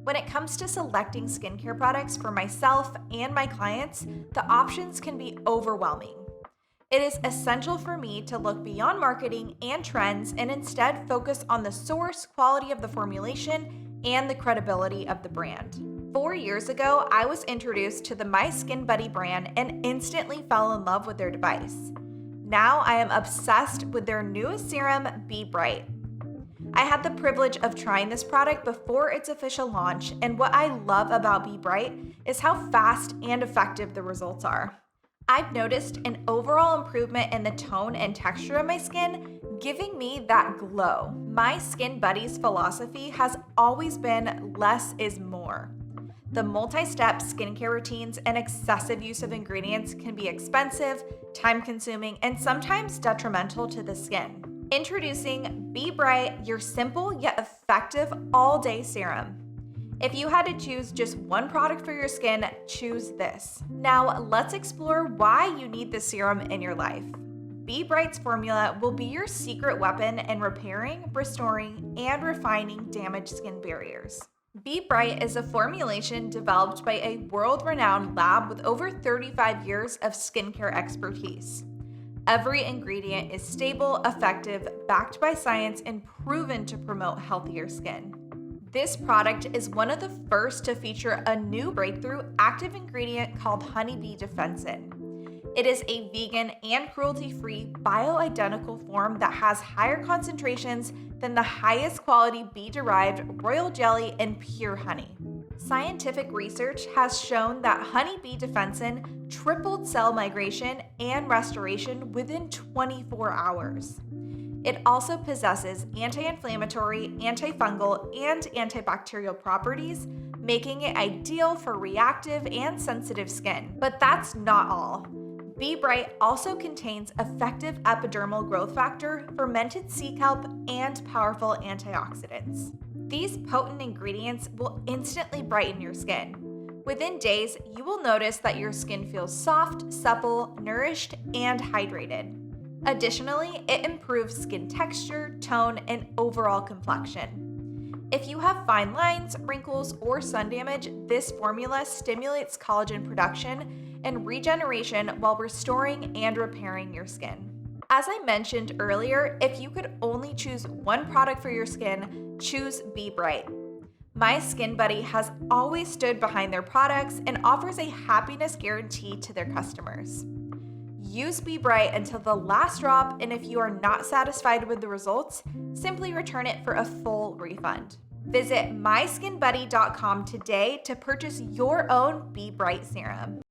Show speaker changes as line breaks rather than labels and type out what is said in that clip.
When it comes to selecting skincare products for myself and my clients, the options can be overwhelming. It is essential for me to look beyond marketing and trends and instead focus on the source, quality of the formulation, and the credibility of the brand. 4 years ago, I was introduced to the MYSKINBUDDY brand and instantly fell in love with their device. Now I am obsessed with their newest serum, Bee Bright. I had the privilege of trying this product before its official launch, and what I love about Bee Bright is how fast and effective the results are. I've noticed an overall improvement in the tone and texture of my skin, giving me that glow. MYSKINBUDDY's philosophy has always been less is more. The multi-step skincare routines and excessive use of ingredients can be expensive, time-consuming, and sometimes detrimental to the skin. Introducing Bee Bright, your simple yet effective all-day serum. If you had to choose just one product for your skin, choose this. Now, let's explore why you need this serum in your life. Bee Bright's formula will be your secret weapon in repairing, restoring, and refining damaged skin barriers. Bee Bright is a formulation developed by a world-renowned lab with over 35 years of skincare expertise. Every ingredient is stable, effective, backed by science, and proven to promote healthier skin. This product is one of the first to feature a new breakthrough active ingredient called Bee Defensin. It is a vegan and cruelty-free bioidentical form that has higher concentrations than the highest quality bee-derived royal jelly and pure honey. Scientific research has shown that Bee Defensin tripled cell migration and restoration within 24 hours. It also possesses anti-inflammatory, antifungal, and antibacterial properties, making it ideal for reactive and sensitive skin. But that's not all. Bee Bright also contains effective epidermal growth factor, fermented sea kelp, and powerful antioxidants. These potent ingredients will instantly brighten your skin. Within days, you will notice that your skin feels soft, supple, nourished, and hydrated. Additionally, it improves skin texture, tone, and overall complexion. If you have fine lines, wrinkles, or sun damage, this formula stimulates collagen production and regeneration while restoring and repairing your skin. As I mentioned earlier, if you could only choose one product for your skin, choose Bee Bright. MYSKINBUDDY has always stood behind their products and offers a happiness guarantee to their customers. Use Bee Bright until the last drop, and if you are not satisfied with the results, simply return it for a full refund. Visit myskinbuddy.com today to purchase your own Bee Bright serum.